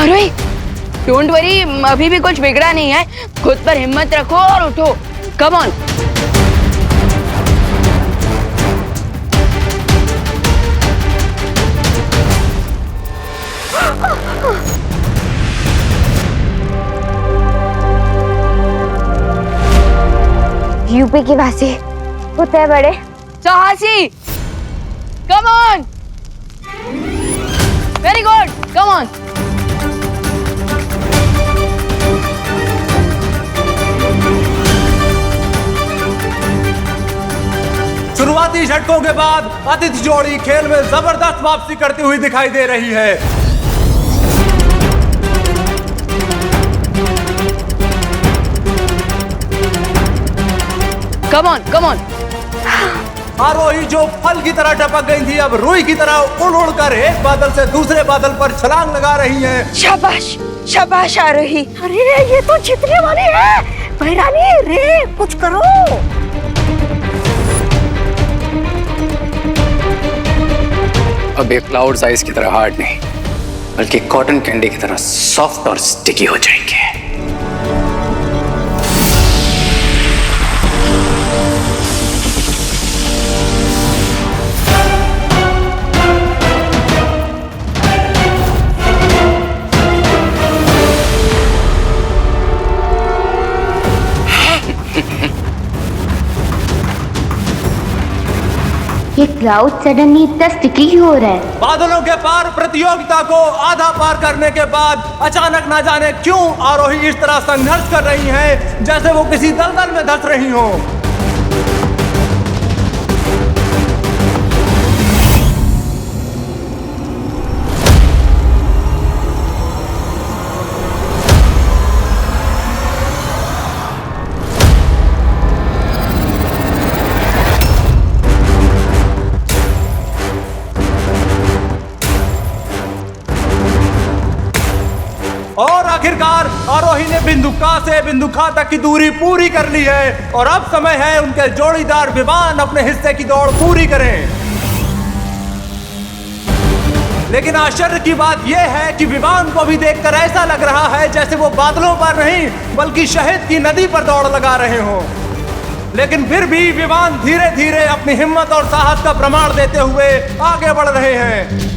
Aarohi, don't worry, अभी भी कुछ बिगड़ा नहीं है। खुद पर हिम्मत रखो और उठो। Come on. यूपी की वासी होते बड़े साहसी। Come on. Very good, come on. शुरुआती झटकों के बाद आतिथ्य जोड़ी खेल में जबरदस्त वापसी करती हुई दिखाई दे रही है। Come on, come on. आरोही जो फल की तरह टपक गई थी, अब रुई की तरह उड़ उड़कर एक बादल से दूसरे बादल पर छलांग लगा रही हैं। शाबाश, शाबाश आरोही। अरे ये तो जीतने वाली है। भैरानी रे, कुछ करो। अब ये क्लाउड साइज की तरह हार्ड नहीं, बल्कि कॉटन कैंडी की तरह सॉफ्ट और स्टिकी हो जाएंगे। ये क्लाउड सडनली इतना स्टिकी क्यों हो रहा है? बादलों के पार प्रतियोगिता को आधा पार करने के बाद अचानक ना जाने क्यों आरोही इस तरह संघर्ष कर रही हैं, जैसे वो किसी दलदल में धंस रही हों। और आखिरकार आरोही ने बिंदु का से बिंदु खा तक की दूरी पूरी कर ली है और अब समय है उनके जोड़ीदार विवान अपने हिस्से की दौड़ पूरी करें। लेकिन आश्चर्य की बात यह है कि विवान को भी देखकर ऐसा लग रहा है जैसे वो बादलों पर नहीं बल्कि शहद की नदी पर दौड़ लगा रहे हों। लेकिन फिर भी विवान धीरे धीरे अपनी हिम्मत और साहस का प्रमाण देते हुए आगे बढ़ रहे हैं।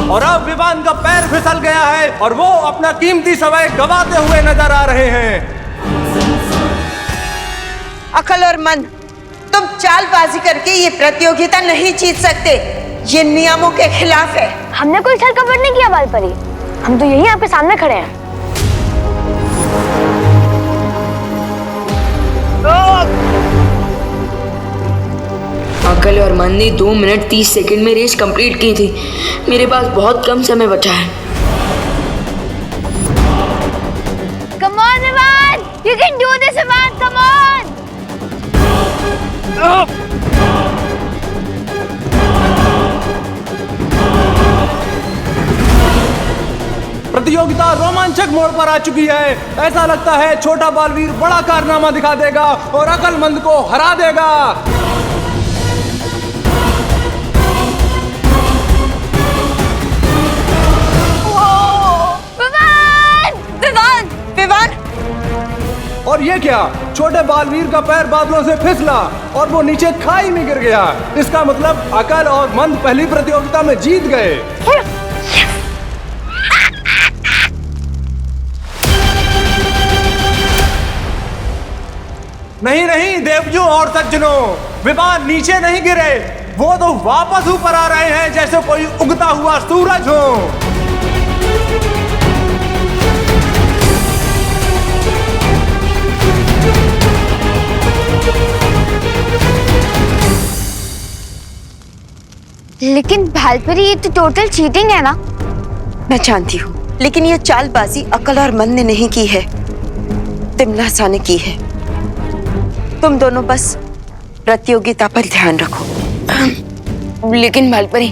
और अब विवान का पैर फिसल गया है और वो अपना कीमती समय गंवाते हुए नजर आ रहे हैं। अकल और मन, तुम चालबाजी करके ये प्रतियोगिता नहीं जीत सकते। ये नियमों के खिलाफ है। हमने कोई छल कपट नहीं किया बालपरी, हम तो यही आपके सामने खड़े हैं। अकल और मन ने 2 मिनट 30 सेकंड में रेस कंप्लीट की थी। मेरे पास बहुत कम समय बचा है। Come on, Vivan! You can do this, Vivan! Come on! प्रतियोगिता रोमांचक मोड़ पर आ चुकी है। ऐसा लगता है छोटा बालवीर बड़ा कारनामा दिखा देगा और अकलमंद को हरा देगा। और ये क्या, छोटे बालवीर का पैर बादलों से फिसला और वो नीचे खाई में गिर गया। इसका मतलब अकल और मंद पहली प्रतियोगिता में जीत गए। नहीं नहीं देवजों और सज्जनों, विवान नीचे नहीं गिरे, वो तो वापस ऊपर आ रहे हैं जैसे कोई उगता हुआ सूरज हो। लेकिन भालपरी, ये तो टोटल चीटिंग है ना? मैं जानती हूँ, लेकिन ये चालबाजी अकल और मन ने नहीं की है, तिमलासा ने की है। तुम दोनों बस प्रतियोगिता पर ध्यान रखो। लेकिन बालपरी,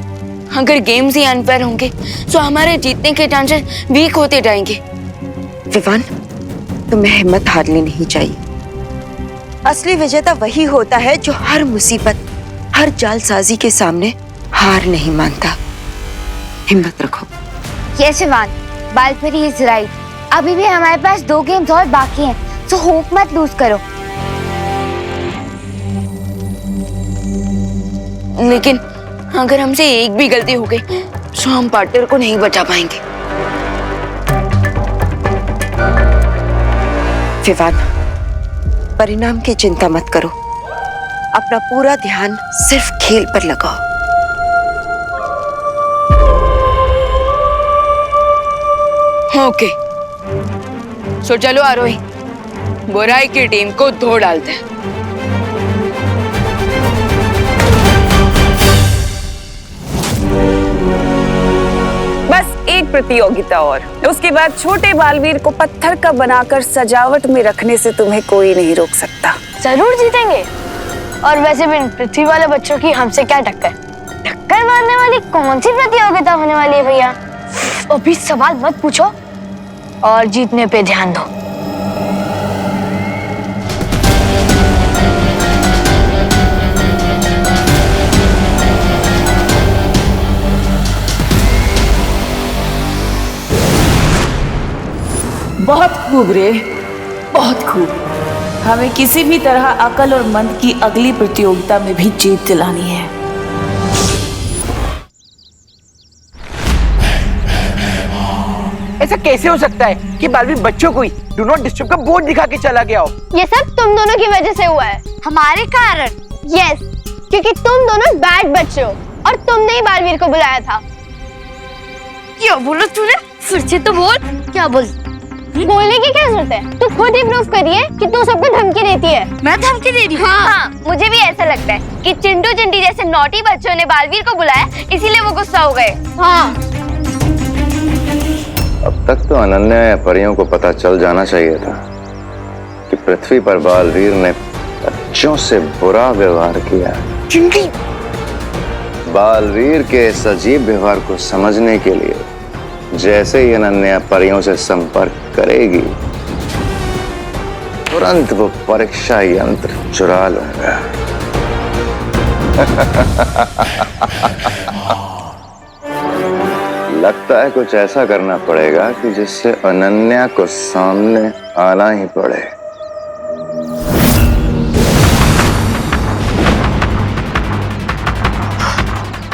अगर गेम्स ही अनफेयर होंगे तो हमारे जीतने के चांसेस वीक होते जाएंगे। विवान, तुम्हें हिम्मत हारनी नहीं चाहिए। असली विजेता वही होता है जो हर मुसीबत, हर जालसाजी के सामने हार नहीं मानता। हिम्मत रखो। Yes Shivan, Baalpari is right. अभी भी हमारे पास 2 गेम्स और बाकी हैं, सो होप मत लूज करो। लेकिन अगर हमसे एक भी गलती हो गई तो हम पार्टनर को नहीं बचा पाएंगे। विवान, परिणाम की चिंता मत करो। अपना पूरा ध्यान सिर्फ खेल पर लगाओ। ओके, सो चलो आरोही, बुराई की टीम को धो डालते हैं। बस एक प्रतियोगिता और, उसके बाद छोटे बालवीर को पत्थर का बनाकर सजावट में रखने से तुम्हें कोई नहीं रोक सकता। जरूर जीतेंगे। और वैसे भी पृथ्वी वाले बच्चों की हमसे क्या टक्कर? टक्कर मारने वाली कौन सी प्रतियोगिता होने वाली है भैया? अभी सवाल मत पूछो और जीतने पे ध्यान दो। बहुत खूब रे, बहुत खूब। हमें किसी भी तरह अकल और मन की अगली प्रतियोगिता में भी जीत दिलानी है। ऐसा कैसे हो सकता है कि बालवीर बच्चों को ही डू नॉट डिस्टर्ब का बोर्ड दिखा के चला गया हो? ये सब तुम दोनों की वजह से हुआ है। हमारे कारण? यस, क्योंकि तुम दोनों बैड बच्चे हो और तुमने ही बालवीर को बुलाया था। क्या बोला तूने? फिर से तो बोल। क्या बोल? बोलने की क्या जरूरत है? तू खुद ही प्रूफ करिए कि तू सबको धमकी देती है। मैं धमकी दे रही हूँ? हाँ, मुझे भी ऐसा लगता है कि चिंटू चिंटी जैसे नॉटी बच्चों ने बालवीर को बुलाया, इसीलिए वो गुस्सा हो गए। हाँ। अब तक तो अनन्या या परियों को पता चल जाना चाहिए था कि पृथ्वी पर बालवीर ने बच्चों से बुरा व्यवहार किया। चिंटी, बालवीर के इस अजीब व्यवहार को समझने के लिए जैसे ही अनन्या परियों से संपर्क करेगी, तुरंत वो परीक्षा यंत्र चुरा लूंगा। लगता है कुछ ऐसा करना पड़ेगा कि जिससे अनन्या को सामने आना ही पड़े।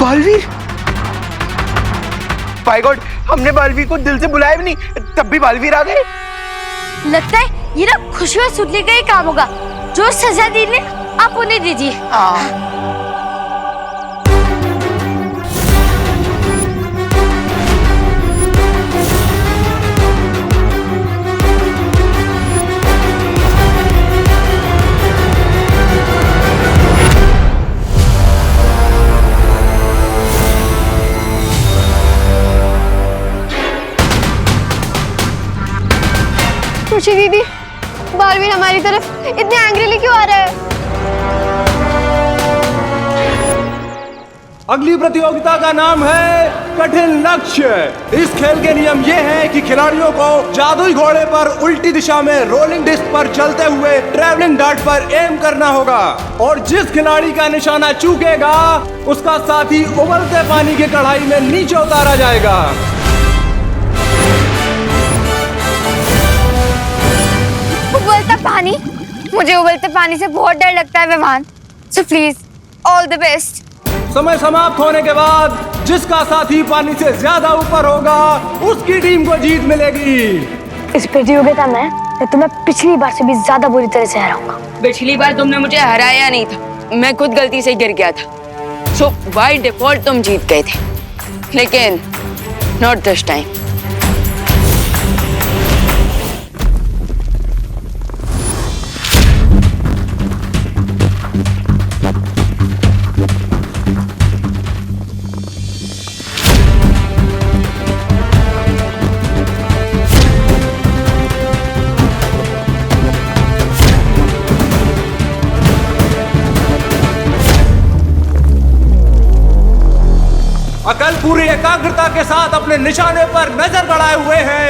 बालवीर, बाय गॉड, हमने बालवीर को दिल से बुलाया भी नहीं, तब भी बालवीर आ गए। लगता है ये ना खुशी और सुनने का ही काम होगा। जो सजा दी ने आप उन्हें दीजिए। खुशी दीदी, बालवीर हमारी तरफ इतने एंग्रीली क्यों आ रहा है? अगली प्रतियोगिता का नाम है कठिन लक्ष्य। इस खेल के नियम ये हैं कि खिलाड़ियों को जादुई घोड़े पर उल्टी दिशा में रोलिंग डिस्क पर चलते हुए ट्रैवलिंग डार्ट पर एम करना होगा और जिस खिलाड़ी का निशाना चूकेगा उसका साथी उबलते पानी की कढ़ाई में नीचे उतारा जाएगा। उबलता पानी? मुझे उबलते पानी से बहुत डर लगता है Vivaan, so please all the best. समय समाप्त होने के बाद जिसका साथी पानी से ज्यादा ऊपर होगा उसकी टीम को जीत मिलेगी। इस प्रतियोगिता में तो मैं पिछली बार से भी ज्यादा बुरी तरह से हराऊंगा। पिछली बार तुमने मुझे हराया नहीं था, मैं खुद गलती से गिर गया था। सो बाय डिफॉल्ट तुम जीत गए थे, लेकिन नॉट दिस टाइम। अकल पूरी एकाग्रता के साथ अपने निशाने पर नजर बढ़ाए हुए हैं।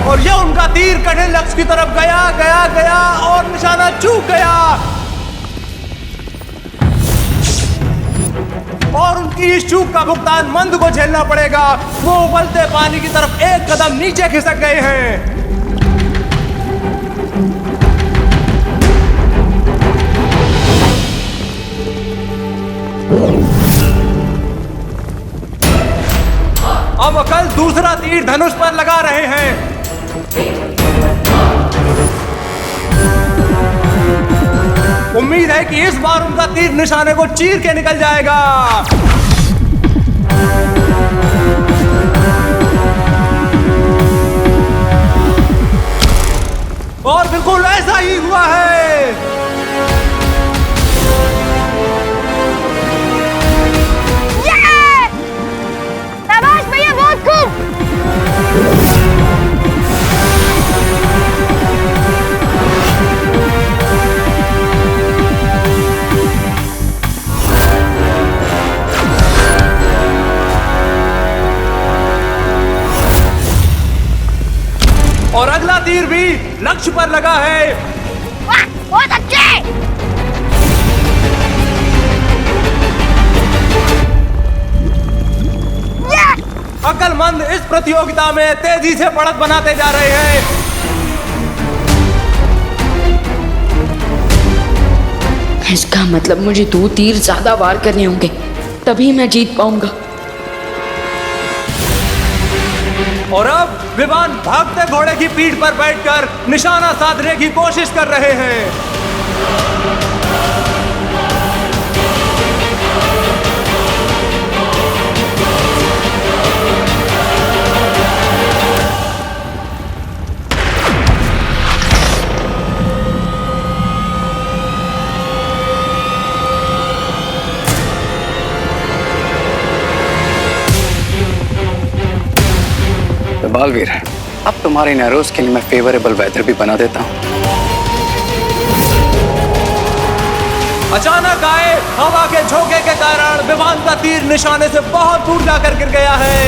और यह उनका तीर कठिन लक्ष्य की तरफ गया गया गया और निशाना चूक गया और उनकी इस चूक का भुगतान मंद को झेलना पड़ेगा। वो उबलते पानी की तरफ एक कदम नीचे खिसक गए हैं। अब अकल दूसरा तीर धनुष पर लगा रहे हैं। उम्मीद है कि इस बार उनका तीर निशाने को चीर के निकल जाएगा। और बिल्कुल ऐसा ही हुआ है। शाबाश भैया, बहुत खूब। और अगला तीर भी लक्ष्य पर लगा है। वाह, बहुत अच्छे। अक्लमंद इस प्रतियोगिता में तेजी से बढ़त बनाते जा रहे हैं। इसका मतलब मुझे 2 तीर ज्यादा वार करने होंगे, तभी मैं जीत पाऊंगा। और अब विवान भागते घोड़े की पीठ पर बैठकर निशाना साधने की कोशिश कर रहे हैं। बालवीर, अब तुम्हारे इन एरोस के लिए मैं फेवरेबल वेदर भी बना देता हूँ। अचानक आए हवा के झोंके के कारण विमान का तीर निशाने से बहुत दूर जाकर गिर गया है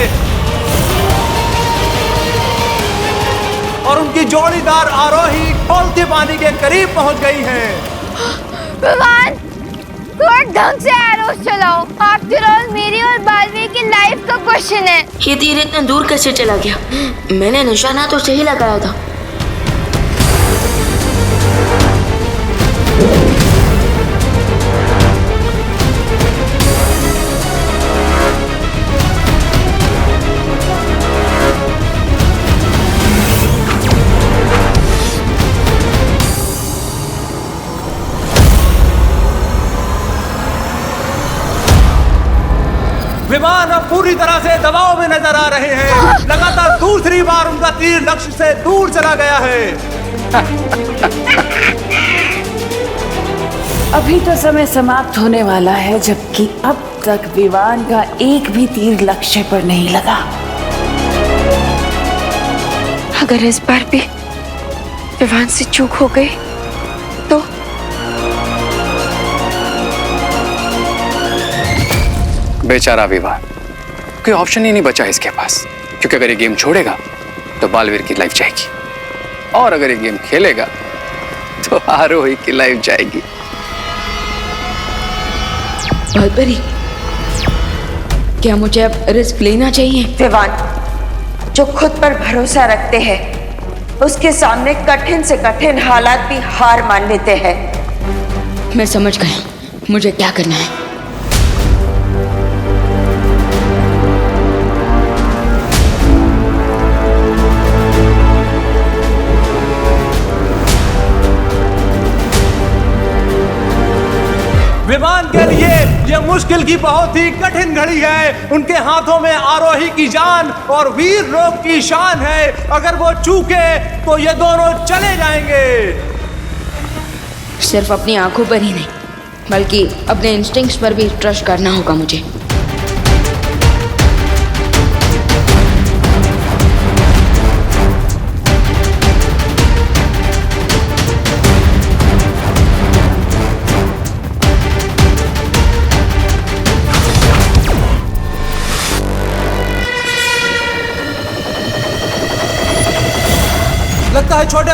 और उनकी जोड़ीदार आरोही खौलते पानी के करीब पहुंच गई है। विमान, थोड़ा ढंग से एरोस चलाओ। आफ्टर ऑल मेरी और बालवीर की लाइफ का क्वेश्चन है। ये तीर इतना दूर कैसे चला गया? मैंने निशाना तो सही लगाया था। विमान अब पूरी तरह से दबाव में नजर आ रहे हैं। लगातार दूसरी बार उनका तीर लक्ष्य से दूर चला गया है। अभी तो समय समाप्त होने वाला है, जबकि अब तक विमान का एक भी तीर लक्ष्य पर नहीं लगा। अगर इस बार भी विमान से चूक हो गई तो बेचारा विवान, कोई ऑप्शन ही नहीं बचा इसके पास, क्योंकि अगर ये गेम छोड़ेगा तो बालवीर की लाइफ जाएगी और अगर ये गेम खेलेगा तो आरोही की लाइफ जाएगी। बालपरी, क्या मुझे अब रिस्क लेना चाहिए? विवान, जो खुद पर भरोसा रखते हैं उसके सामने कठिन से कठिन हालात भी हार मान लेते हैं। मैं समझ गया मुझे क्या करना है। विमान के लिए यह मुश्किल की बहुत ही कठिन घड़ी है। उनके हाथों में आरोही की जान और वीर लोग की शान है। अगर वो चूके तो ये दोनों चले जाएंगे। सिर्फ अपनी आंखों पर ही नहीं, बल्कि अपने इंस्टिंक्ट्स पर भी ट्रस्ट करना होगा मुझे।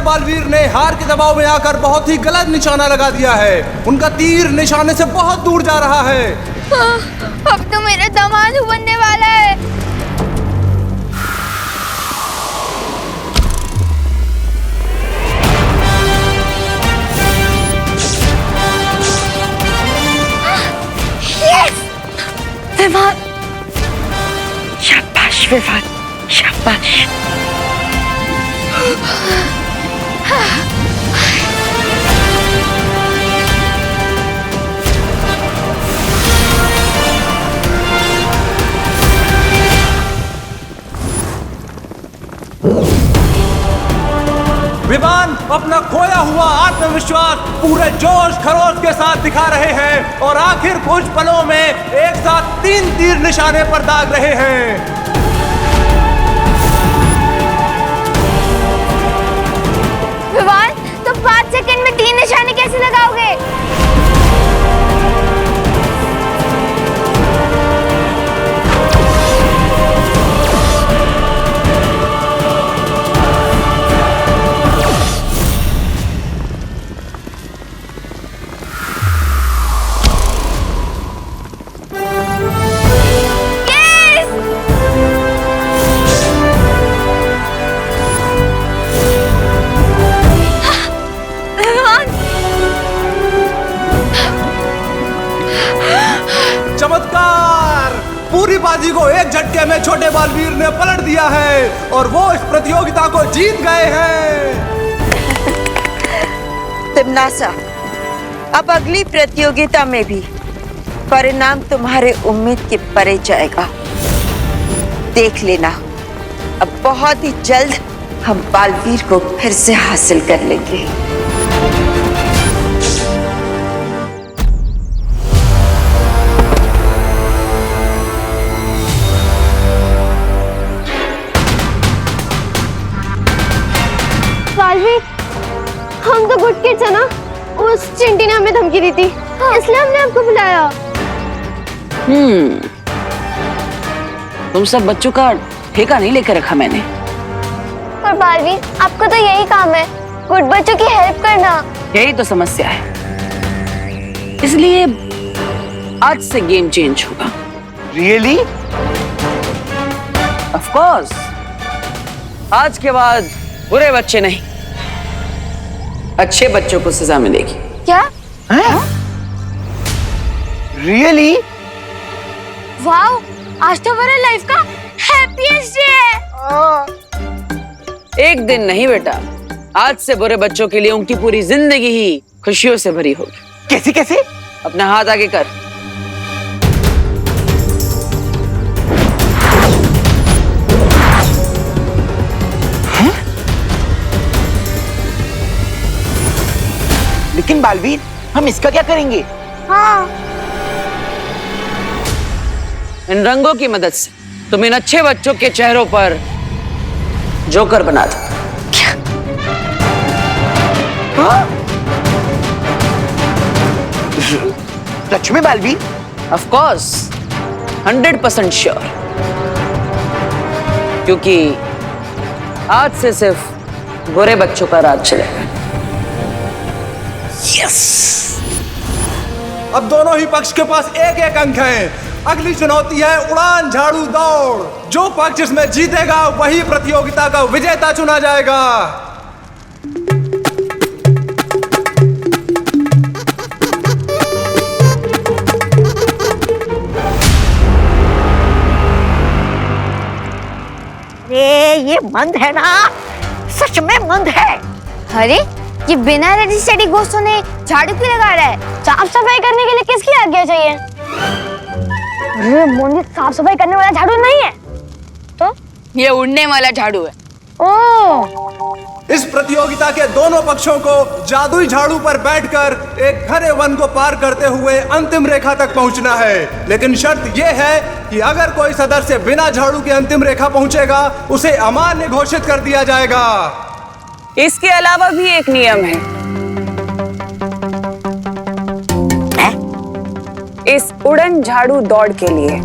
बालवीर ने हार के दबाव में आकर बहुत ही गलत निशाना लगा दिया है। उनका तीर निशाने से बहुत दूर जा रहा है। अब तो मेरा दामाद बनने वाला है। यस! विवान! शाबाश विवान, शाबाश। विवान अपना खोया हुआ आत्मविश्वास पूरे जोश खरोश के साथ दिखा रहे हैं और आखिर कुछ पलों में एक साथ 3 तीर निशाने पर दाग रहे हैं। विवान, तुम 5 सेकंड में 3 निशाने कैसे लगाओगे? चमत्कार! पूरी बाजी को एक झटके में छोटे बालवीर ने पलट दिया है और वो इस प्रतियोगिता को जीत गए हैं। तिम्नासा, अब अगली प्रतियोगिता में भी परिणाम तुम्हारे उम्मीद के परे जाएगा। देख लेना, अब बहुत ही जल्द हम बालवीर को फिर से हासिल कर लेंगे। बालवीर, हम तो गुड किड्स है ना? उस चिंटी ने हमें धमकी दी थी, इसलिए हमने आपको बुलाया। तुम सब बच्चों का ठेका नहीं लेकर रखा मैंने। पर बालवीर, आपका तो यही काम है, गुड बच्चों की हेल्प करना। यही तो समस्या है, इसलिए आज से गेम चेंज होगा। रियली? ऑफ कोर्स, आज के बाद बुरे बच्चे नहीं, अच्छे बच्चों को सजा मिलेगी। क्या? रियली? वाओ, आज तो मेरा लाइफ का हैप्पीएस्ट डे है। एक दिन नहीं बेटा, आज से बुरे बच्चों के लिए उनकी पूरी जिंदगी ही खुशियों से भरी होगी। कैसे कैसे? अपना हाथ आगे कर। लेकिन बालवीर, हम इसका क्या करेंगे? हाँ। इन रंगों की मदद से तुम इन अच्छे बच्चों के चेहरों पर जोकर बना दो। हाँ? सच में बालवीर? ऑफ कोर्स, 100% श्योर, क्योंकि आज से सिर्फ बुरे बच्चों का राज चलेगा। यस! अब दोनों ही पक्ष के पास एक एक अंक है। अगली चुनौती है उड़ान झाड़ू दौड़। जो पक्ष इसमें जीतेगा वही प्रतियोगिता का विजेता चुना जाएगा। ये मंद है ना, सच में मंद है। अरे, ये बिना रजिस्टर्ड घोषों ने झाड़ू क्यों लगा रहा है? साफ सफाई करने के लिए किसकी आज्ञा चाहिए? अरे मोनी, साफ सफाई करने वाला झाड़ू नहीं है तो ये उड़ने वाला झाड़ू है। ओह, इस प्रतियोगिता के दोनों पक्षों को जादुई झाड़ू पर बैठकर एक घने वन को पार करते हुए अंतिम रेखा तक पहुंचना है। लेकिन शर्त यह है कि अगर कोई सदस्य बिना झाड़ू के अंतिम रेखा पहुंचेगा उसे अमान्य घोषित कर दिया जाएगा। इसके अलावा भी एक नियम है। इस उड़न झाड़ू दौड़ के लिए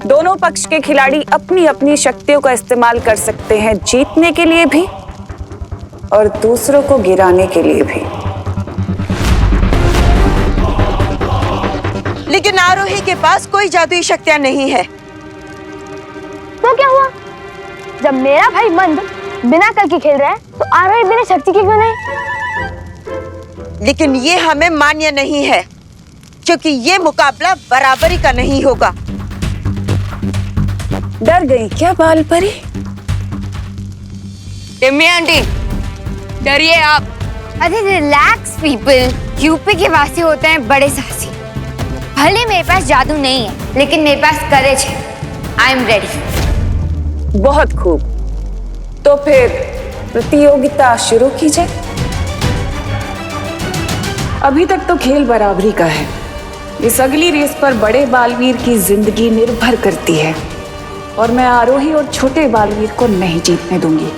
दोनों पक्ष के खिलाड़ी अपनी अपनी शक्तियों का इस्तेमाल कर सकते हैं, जीतने के लिए भी और दूसरों को गिराने के लिए भी। लेकिन आरोही के पास कोई जादुई शक्तियां नहीं है। तो क्या हुआ? जब मेरा भाई मंद बिना कल की खेल रहा है तो आरोही बिना शक्ति के क्यों नहीं? लेकिन ये हमें मान्य नहीं है, क्योंकि ये मुकाबला बराबरी का नहीं होगा। डर गई क्या बाल परी? टिम्मी आंटी, डरिए आप। अरे रिलैक्स पीपल, यूपी के वासी होते हैं बड़े साहसी। भले मेरे पास जादू नहीं है, लेकिन मेरे पास करेज है। I am ready. बहुत खूब, तो फिर प्रतियोगिता शुरू कीजिए। अभी तक तो खेल बराबरी का है। इस अगली रेस पर बड़े बालवीर की जिंदगी निर्भर करती है और मैं आरोही और छोटे बालवीर को नहीं जीतने दूंगी।